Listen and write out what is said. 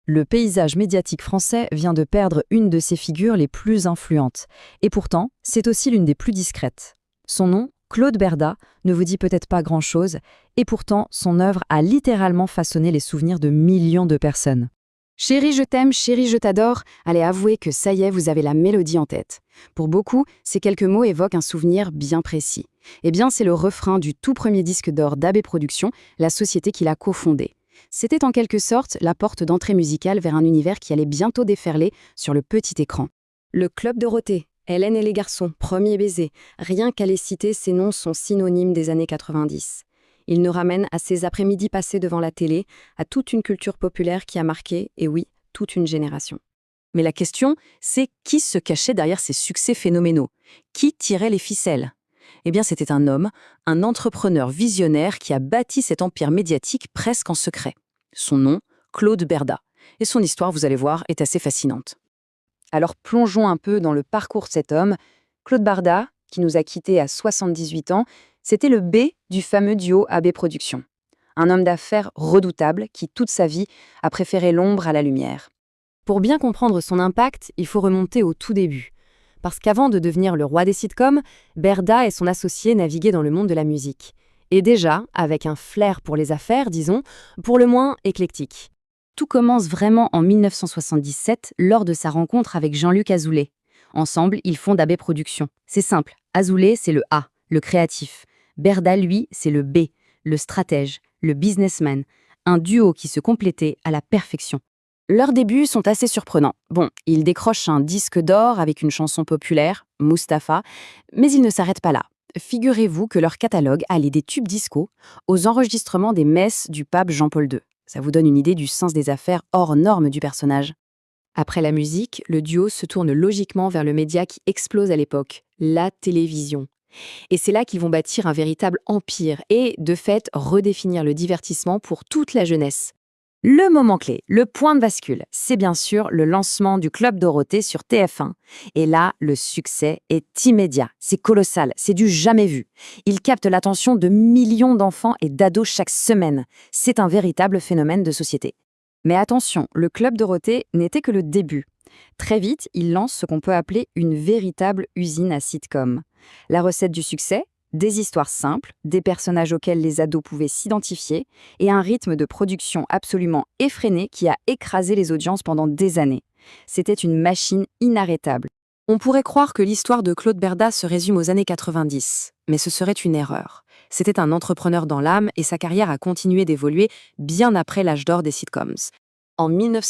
Le paysage médiatique français vient de perdre une de ses figures les plus influentes. Et pourtant, c'est aussi l'une des plus discrètes. Son nom, Claude Berda, ne vous dit peut-être pas grand-chose, et pourtant, son œuvre a littéralement façonné les souvenirs de millions de personnes. Chérie, je t'aime, chérie, je t'adore. Allez, avouez que ça y est, vous avez la mélodie en tête. Pour beaucoup, ces quelques mots évoquent un souvenir bien précis. Eh bien, c'est le refrain du tout premier disque d'or d'AB Productions, la société qu'il a cofondée. C'était en quelque sorte la porte d'entrée musicale vers un univers qui allait bientôt déferler sur le petit écran. Le Club Dorothée, Hélène et les garçons, Premier baiser, rien qu'à les citer, ces noms sont synonymes des années 90. Ils nous ramènent à ces après-midi passés devant la télé, à toute une culture populaire qui a marqué, et oui, toute une génération. Mais la question, c'est qui se cachait derrière ces succès phénoménaux? Qui tirait les ficelles? Eh bien, c'était un homme, un entrepreneur visionnaire qui a bâti cet empire médiatique presque en secret. Son nom, Claude Berda. Et son histoire, vous allez voir, est assez fascinante. Alors plongeons un peu dans le parcours de cet homme. Claude Berda, qui nous a quittés à 78 ans, c'était le B du fameux duo AB Productions. Un homme d'affaires redoutable qui, toute sa vie, a préféré l'ombre à la lumière. Pour bien comprendre son impact, il faut remonter au tout début. Parce qu'avant de devenir le roi des sitcoms, Berda et son associé naviguaient dans le monde de la musique. Et déjà, avec un flair pour les affaires, disons, pour le moins éclectique. Tout commence vraiment en 1977, lors de sa rencontre avec Jean-Luc Azoulay. Ensemble, ils fondent AB Productions. C'est simple, Azoulay, c'est le A, le créatif. Berda, lui, c'est le B, le stratège, le businessman. Un duo qui se complétait à la perfection. Leurs débuts sont assez surprenants. Bon, ils décrochent un disque d'or avec une chanson populaire, Mustapha, mais ils ne s'arrêtent pas là. Figurez-vous que leur catalogue allait des tubes disco aux enregistrements des messes du pape Jean-Paul II. Ça vous donne une idée du sens des affaires hors norme du personnage. Après la musique, le duo se tourne logiquement vers le média qui explose à l'époque, la télévision. Et c'est là qu'ils vont bâtir un véritable empire et, de fait, redéfinir le divertissement pour toute la jeunesse. Le moment clé, le point de bascule, c'est bien sûr le lancement du Club Dorothée sur TF1. Et là, le succès est immédiat, c'est colossal, c'est du jamais vu. Il capte l'attention de millions d'enfants et d'ados chaque semaine. C'est un véritable phénomène de société. Mais attention, le Club Dorothée n'était que le début. Très vite, il lance ce qu'on peut appeler une véritable usine à sitcom. La recette du succès, des histoires simples, des personnages auxquels les ados pouvaient s'identifier et un rythme de production absolument effréné qui a écrasé les audiences pendant des années. C'était une machine inarrêtable. On pourrait croire que l'histoire de Claude Berda se résume aux années 90, mais ce serait une erreur. C'était un entrepreneur dans l'âme et sa carrière a continué d'évoluer bien après l'âge d'or des sitcoms. En 1900